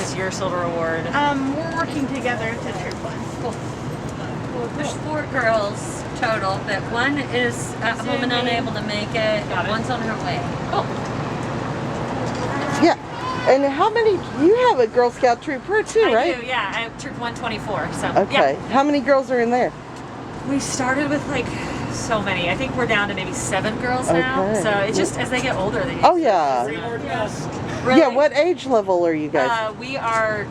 this your Silver Award? We're working together to Troop 1. Cool. There's 4 girls total, but one is at home and unable to make it, and one's on her way. Cool. Yeah. And how many, you have a Girl Scout trooper too, right? I do, yeah. I have Troop 124, so Okay. yeah. How many girls are in there? We started with like so many. I think we're down to maybe 7 girls now. Okay. So it's just as they get older, they Oh yeah. Really? Yeah, what age level are you guys? We are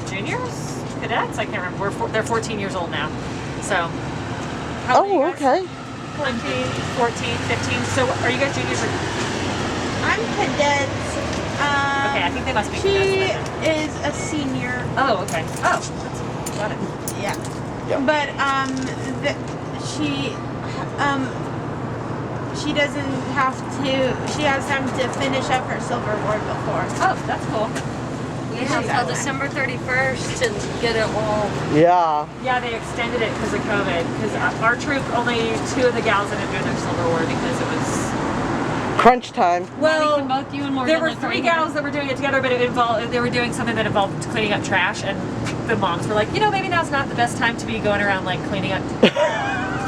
juniors? Cadets? I can't remember. They're 14 years old now. So. How old are you guys? Okay. 14, 14, 15. So are you guys juniors or? I'm cadets. Okay, I think they must be She cadets. is a senior. Oh, okay. Oh, that's, got it. Yeah. Yeah. But she doesn't have to. She has time to finish up her Silver Award before. Oh, that's cool. We have till December 31st to get it all. Yeah. Yeah, they extended it because of COVID. Because our troop, only 2 of the gals ended up doing their Silver Award because it was. Crunch time. Well, both you and Morgan there were like 3 right gals that were doing it together, but it involved, they were doing something that involved cleaning up trash, and the moms were like, you know, maybe now's not the best time to be going around like cleaning up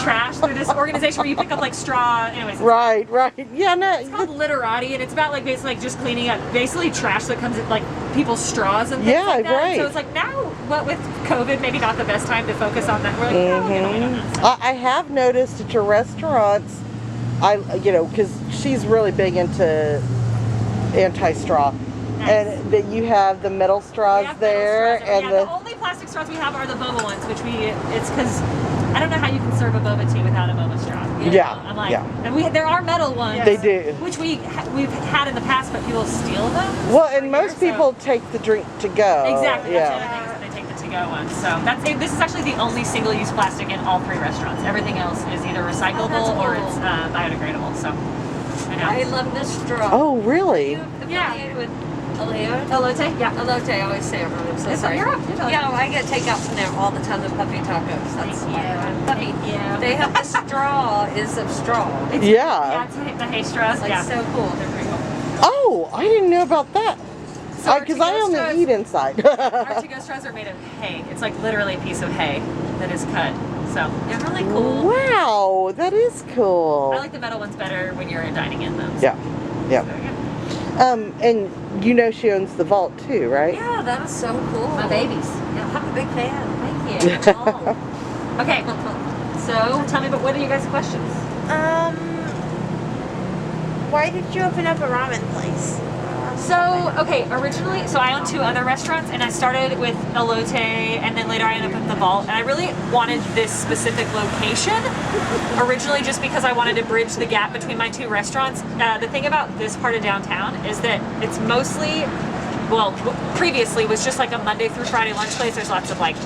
trash through this organization where you pick up like straw. Anyways, Right. Yeah, no. it's called Literati, and it's about like basically like just cleaning up basically trash that comes in like people's straws and things Yeah, like that. right. So it's like now, what with COVID, maybe not the best time to focus on that. We're like, no, we'll get away on that stuff. I have noticed at your restaurants, because she's really big into anti-straw, Nice. and that you have the metal straws We have there, metal straws. and Yeah, the only plastic straws we have are the boba ones, which it's because I don't know how you can serve a boba tea without a boba straw. You know? Yeah, I'm like, yeah. and there are metal ones. They do. Which we've had in the past, but people steal them. well, and most people take the drink to go. Exactly. That's the Yeah. other thing, is that they take the to-go ones. So this is actually the only single-use plastic in all 3 restaurants. Everything else is either recyclable or it's biodegradable. So I know. I love this straw. Oh, really? You Yeah. affiliated with Elote? Elote? Yeah. Elote, I always say it wrong. I'm so It's- sorry. you're up, you're Yeah, I get takeout from there all the time, the puppy tacos. That's puppy. Thank you. They have the straw is of straw. Yeah. It's the hay straws. It's like Yeah. so cool. They're pretty cool. Oh, I didn't know about that. So our Because I to-go only straws- eat inside. Our to-go straws are made of hay. It's like literally a piece of hay that is cut. So they're really cool. Wow, that is cool. I like the metal ones better when you're dining in them. Yeah. Yeah. So, yeah. And she owns the vault too, right? Yeah, that is so cool. My babies. Yeah, I'm a big fan. Thank you. Oh. Okay. So tell me, what are you guys' questions? Why did you open up a ramen place? So, okay, originally, I own 2 other restaurants, and I started with Elote, and then later I ended up with the Vault, and I really wanted this specific location, originally just because I wanted to bridge the gap between my 2 restaurants. The thing about this part of downtown is that it's mostly, previously was just like a Monday through Friday lunch place. There's lots of like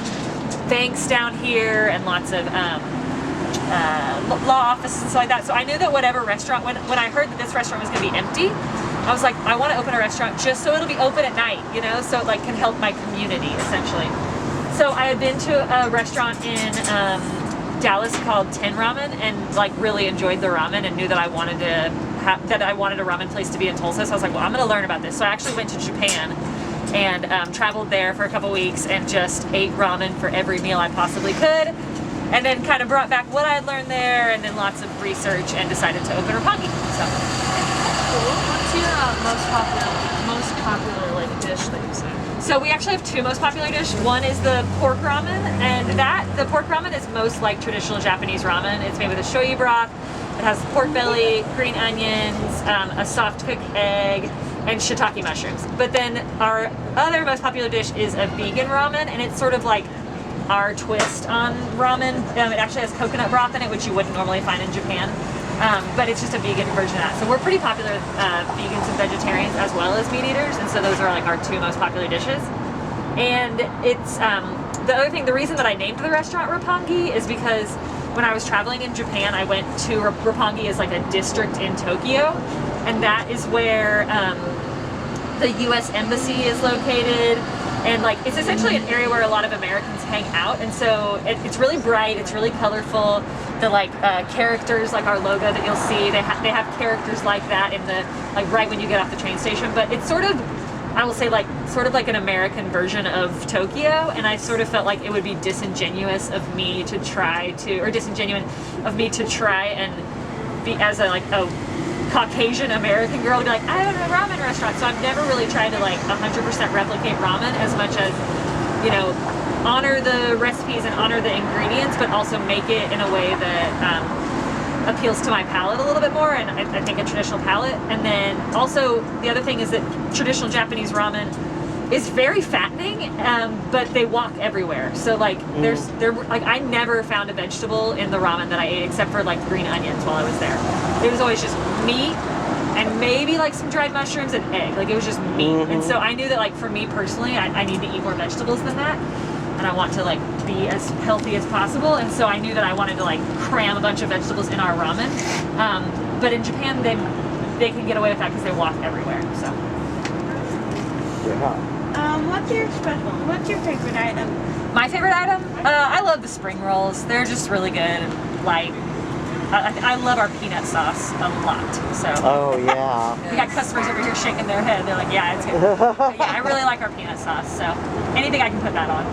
banks down here, and lots of law offices and stuff like that. So I knew that whatever restaurant, when I heard that this restaurant was going to be empty, I was like, I want to open a restaurant just so it'll be open at night, so it like can help my community essentially. So I had been to a restaurant in Dallas called Ten Ramen, and like really enjoyed the ramen, and knew that I wanted a ramen place to be in Tulsa. So I was like, well, I'm going to learn about this. So I actually went to Japan and traveled there for a couple weeks and just ate ramen for every meal I possibly could. And then kind of brought back what I had learned there, and then lots of research, and decided to open Roppongi. So. What's your most popular like dish that you say? So we actually have 2 most popular dishes. One is the pork ramen, and the pork ramen is most like traditional Japanese ramen. It's made with a shoyu broth. It has pork belly, green onions, a soft cooked egg, and shiitake mushrooms. But then our other most popular dish is a vegan ramen, and it's sort of like our twist on ramen. It actually has coconut broth in it, which you wouldn't normally find in Japan. But it's just a vegan version of that. So we're pretty popular with vegans and vegetarians as well as meat eaters, and so those are like our 2 most popular dishes. And it's the reason that I named the restaurant Roppongi is because when I was traveling in Japan, I went to Roppongi as like a district in Tokyo, and that is where the U.S. Embassy is located. And like it's essentially an area where a lot of Americans hang out, and so it's really bright, it's really colorful. The like characters, like our logo that you'll see, they have characters like that in the right when you get off the train station. But it's sort of I will say, like, sort of like an American version of Tokyo, and I sort of felt like it would be disingenuous of me to try and be as a Caucasian American girl to be like, I own a ramen restaurant. So I've never really tried to like 100% replicate ramen as much as, you know, honor the recipes and honor the ingredients, but also make it in a way that appeals to my palate a little bit more, and I think a traditional palate. And then also the other thing is that traditional Japanese ramen is very fattening, but they walk everywhere. So like I never found a vegetable in the ramen that I ate except for like green onions while I was there. It was always just meat and maybe like some dried mushrooms and egg. Like it was just meat. And so I knew that like for me personally, I need to eat more vegetables than that. And I want to like be as healthy as possible, and so I knew that I wanted to like cram a bunch of vegetables in our ramen. But in Japan, they can get away with that because they walk everywhere. So. Yeah. What's your favorite item? My favorite item? I love the spring rolls. They're just really good and light. I love our peanut sauce a lot. So. Oh yeah. We got customers over here shaking their head. They're like, yeah, it's good. But yeah, I really like our peanut sauce. So anything I can put that on.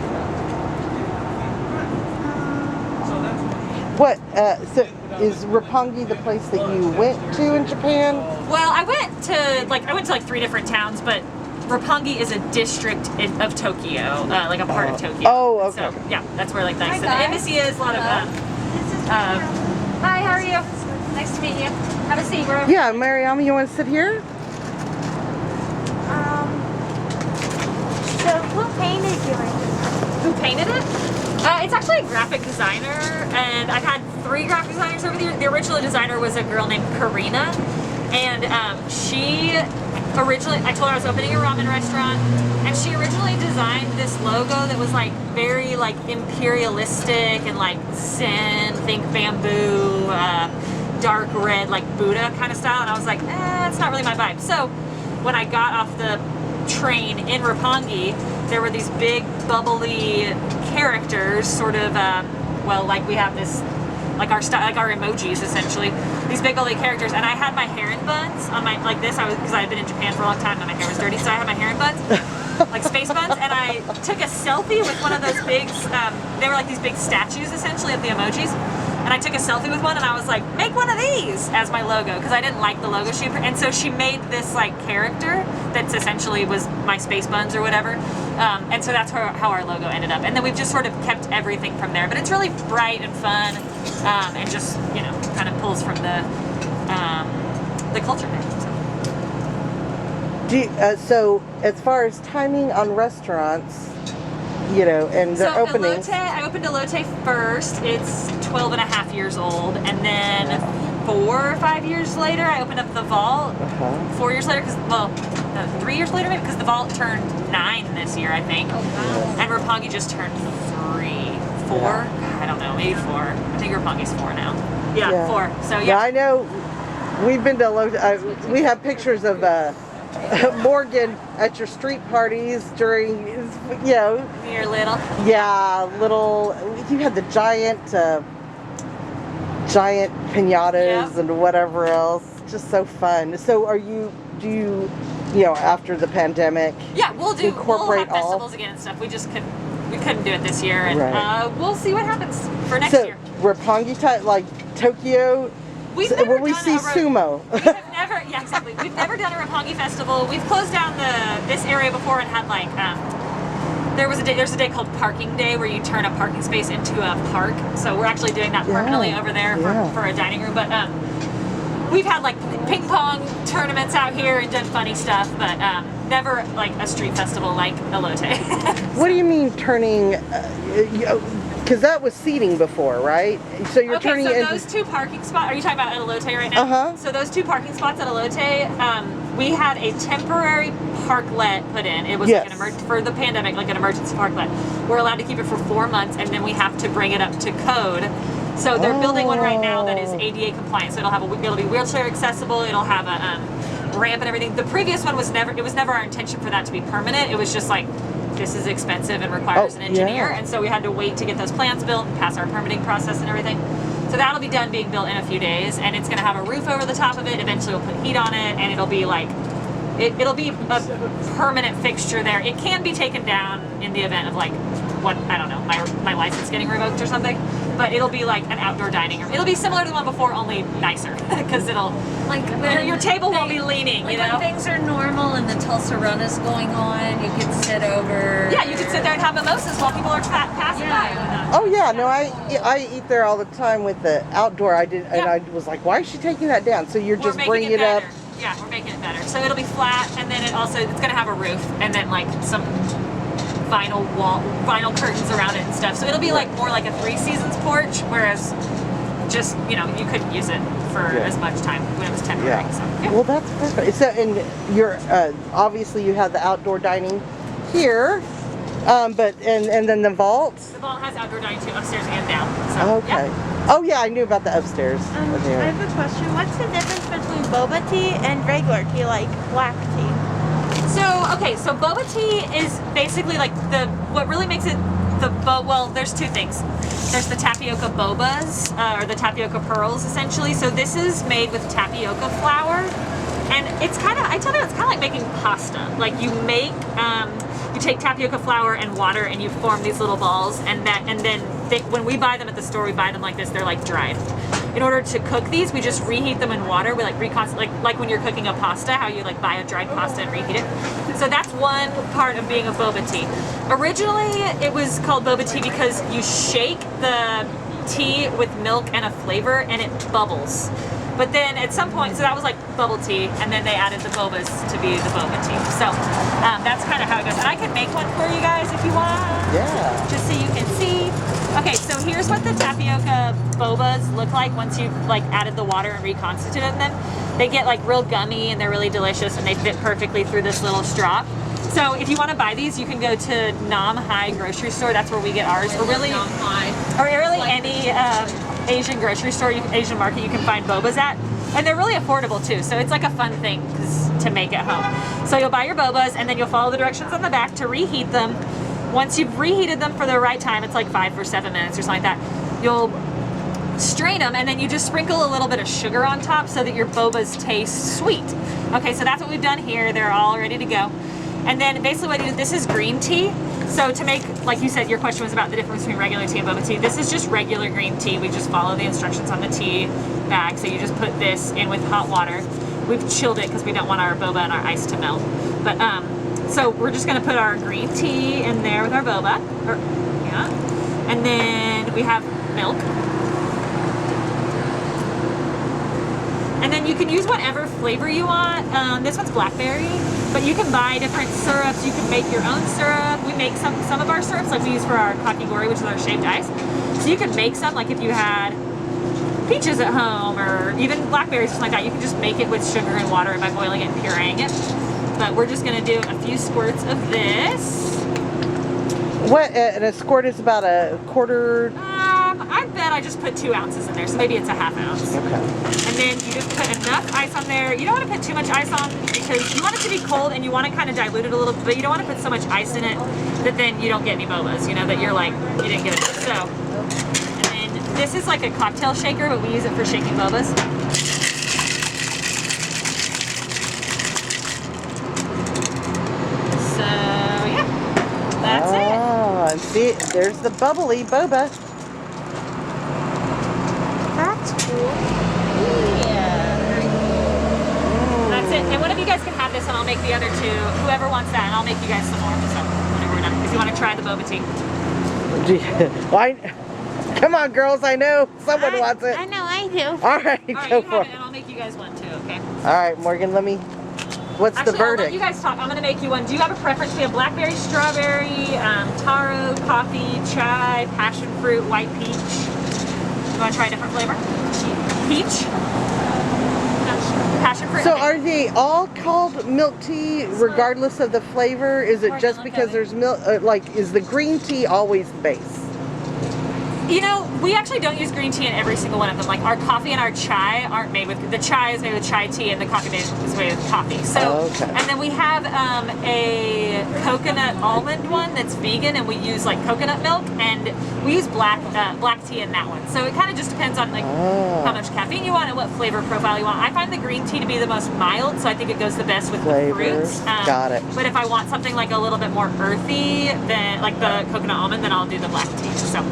What? So is Roppongi the place that you went to in Japan? Well, I went to like 3 different towns, but Roppongi is a district of Tokyo, like a part of Tokyo. Oh, okay. So yeah, that's where like the guys. embassy is. A lot of. Hi, how are you? Nice to meet you. Have a seat. We're over. Yeah, Mariama, you want to sit here? So who painted yours? Who painted it? It's actually a graphic designer, and I've had 3 graphic designers over the years. The original designer was a girl named Karina, and she originally, I told her I was opening a ramen restaurant, and she originally designed this logo that was like very like imperialistic and like Zen, think bamboo, dark red, like Buddha kind of style, and I was like, it's not really my vibe. So when I got off the train in Roppongi, there were these big bubbly characters, sort of like we have this like our emojis essentially, these big bubbly characters, and I had my hair in buns on my like this. Because I had been in Japan for a long time and my hair was dirty, so I had my hair in buns, like space buns, and I took a selfie with one of those big. They were like these big statues essentially of the emojis. And I took a selfie with one, and I was like, make one of these as my logo, because I didn't like the logo she, and so she made this like character that's essentially was my space buns or whatever, and so that's how our logo ended up. And then we've just sort of kept everything from there, but it's really bright and fun, and just, you know, kind of pulls from the culture there. So. So as far as timing on restaurants, you know, and they're opening. Elote, I opened Elote first. It's 12 and a half years old, and then 4 or 5 years later, I opened up the Vault. 4 years later, 3 years later maybe, because the Vault turned 9 this year, I think. Oh wow. And Roppongi just turned 3, 4. Yeah. I don't know, maybe 4. I think Roppongi's 4 now. Yeah, 4. So Yeah, I know. We've been to Elote. We have pictures of Morgan at your street parties during, you know. You're little. Yeah, little. You had the giant pinatas and whatever else. Just so fun. So, do you know, after the pandemic? Yeah, we'll have incorporate all festivals again and stuff. We couldn't do it this year, and Right. We'll see what happens for next year. Roppongi type, like Tokyo. We've never Where we done see sumo. We have never, yeah, exactly. We've never done a Roppongi festival. We've closed down this area before and had like there's a day called Parking Day where you turn a parking space into a park. So we're actually doing that permanently over there for a dining room. But we've had like ping pong tournaments out here and done funny stuff, but never like a street festival like Elote. What do you mean turning? Because that was seating before, right? So you're turning it into. Those 2 parking spots. Are you talking about at Elote right now? So those 2 parking spots at Elote, we had a temporary parklet put in. It was like for the pandemic, like an emergency parklet. We're allowed to keep it for 4 months, and then we have to bring it up to code. So they're building one right now that is ADA compliant. So it'll be wheelchair accessible. It'll have a ramp and everything. The previous one was never our intention for that to be permanent. It was just like, this is expensive and requires an engineer, and so we had to wait to get those plans built and pass our permitting process and everything. So that'll be being built in a few days, and it's going to have a roof over the top of it. Eventually we'll put heat on it, and it'll be like It'll be a permanent fixture there. It can be taken down in the event of like, what, I don't know, my license getting revoked or something. But it'll be like an outdoor dining room. It'll be similar to the one before, only nicer, because it'll, Like your table won't be leaning, like you know? when things are normal and the Tulsa Run is going on, you can sit over. Yeah, you can sit there and have mimosas while people are passing by. Oh yeah, no, I eat there all the time with the outdoor. I did, and Yeah. I was like, why is she taking that down? So you're We're just making bringing it up. better. Yeah, we're making it better. So it'll be flat, and then it's gonna have a roof, and then like some vinyl curtains around it and stuff. So it'll be like more like a 3 seasons porch, whereas just, you know, you couldn't use it for as much time when it was temporary. Yeah. So, yeah. Well, that's perfect. So, and you're obviously you have the outdoor dining here, but and then the vaults. The vault has outdoor dining too, upstairs and down. So, Okay. yeah. Oh yeah, I knew about the upstairs. I have a question. What's the difference between boba tea and regular tea, like black tea? So boba tea is basically like what really makes it well, there's 2 things. There's the tapioca bobas, or the tapioca pearls, essentially. So this is made with tapioca flour, and it's kind of, I tell you, it's kind of like making pasta. Like you take tapioca flour and water, and you form these little balls, and then when we buy them at the store, we buy them like this. They're like dried. In order to cook these, we just reheat them in water. We like like when you're cooking a pasta, how you like buy a dried pasta and reheat it. So that's one part of being a boba tea. Originally, it was called boba tea because you shake the tea with milk and a flavor, and it bubbles. But then at some point, so that was like bubble tea, and then they added the bobas to be the boba tea. So that's kind of how it goes. And I can make one for you guys if you want. Yeah. Just so you can see. Okay, so here's what the tapioca bobas look like once you've like added the water and reconstituted them. They get like real gummy, and they're really delicious, and they fit perfectly through this little strop. So if you want to buy these, you can go to Nam Hai grocery store. That's where we get ours. Or really any Asian grocery store, Asian market you can find bobas at. And they're really affordable too. So it's like a fun thing to make at home. So you'll buy your bobas, and then you'll follow the directions on the back to reheat them. Once you've reheated them for the right time, it's like 5 or 7 minutes or something like that, you'll strain them, and then you just sprinkle a little bit of sugar on top so that your bobas taste sweet. Okay, so that's what we've done here. They're all ready to go. And then basically what you do, this is green tea. So to make, like you said, your question was about the difference between regular tea and boba tea. This is just regular green tea. We just follow the instructions on the tea bag. So you just put this in with hot water. We've chilled it because we don't want our boba and our ice to melt. But so we're just gonna put our green tea in there with our boba. And then we have milk. And then you can use whatever flavor you want. This one's blackberry, but you can buy different syrups. You can make your own syrup. We make some of our syrups, like we use for our kakigori, which is our shaved ice. So you can make some, like if you had peaches at home, or even blackberries, something like that. You can just make it with sugar and water by boiling it and pureeing it. But we're just gonna do a few squirts of this. What? And a squirt is about a quarter. I bet I just put 2 ounces in there, so maybe it's a ½ ounce. Okay. And then you just put enough ice on there. You don't want to put too much ice on because you want it to be cold, and you want to kind of dilute it a little bit, but you don't want to put so much ice in it that then you don't get any bobas, you know, that you're like, you didn't get it. So, and then this is like a cocktail shaker, but we use it for shaking bobas. So, yeah, that's it. Oh, and see, there's the bubbly boba. That's cool. That's it. And one of you guys can have this, and I'll make the other 2. Whoever wants that, and I'll make you guys some more. So whenever we're done, if you want to try the boba tea. Come on, girls. I know someone wants it. I know I do. All right, All right, go you for have it. it, and I'll make you guys one too. Okay. All right, Morgan. Let me. What's Actually, the I'll let verdict? you guys talk. I'm gonna make you one. Do you have a preference? We have blackberry, strawberry, taro, coffee, chai, passion fruit, white peach. You want to try a different flavor? Peach. Passion fruit. So Okay. are they all called milk tea regardless of the flavor? Is it Morgan, just look because at there's milk? Like, is the green tea always the base? You know, we actually don't use green tea in every single one of them. Like our coffee and our chai aren't made with, the chai is made with chai tea and the coffee is made with coffee. So, Okay. and then we have a coconut almond one that's vegan, and we use like coconut milk, and we use black tea in that one. So it kind of just depends on like how much caffeine you want and what flavor profile you want. I find the green tea to be the most mild, so I think it goes the best with the fruits. Got it. But if I want something like a little bit more earthy, then like the coconut almond, then I'll do the black tea. So.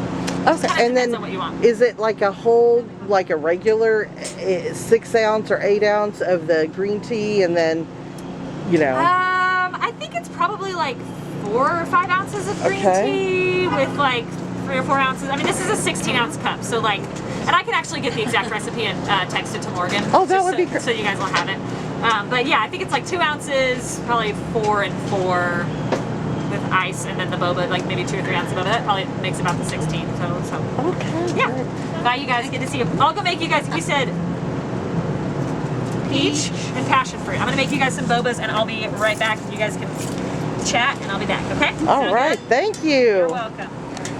Okay, and depends then on what you want. is it like a whole, like a regular 6 ounce or 8 ounce of the green tea, and then, you know? I think it's probably like 4 or 5 ounces of green tea with like 3 or 4 ounces. I mean, this is a 16-ounce cup, so like, and I can actually get the exact recipe and text it to Morgan. Oh, that would be great. So you guys will have it. But yeah, I think it's like 2 ounces, probably 4 and 4 with ice, and then the boba, like maybe 2 or 3 ounces of boba. That probably makes about the 16 total. So Okay. yeah. Bye, you guys. Good to see you. I'll go make you guys. We said peach and passion fruit. I'm gonna make you guys some bobas, and I'll be right back. You guys can chat, and I'll be back. Okay? All Sound right. good? Thank you. You're welcome.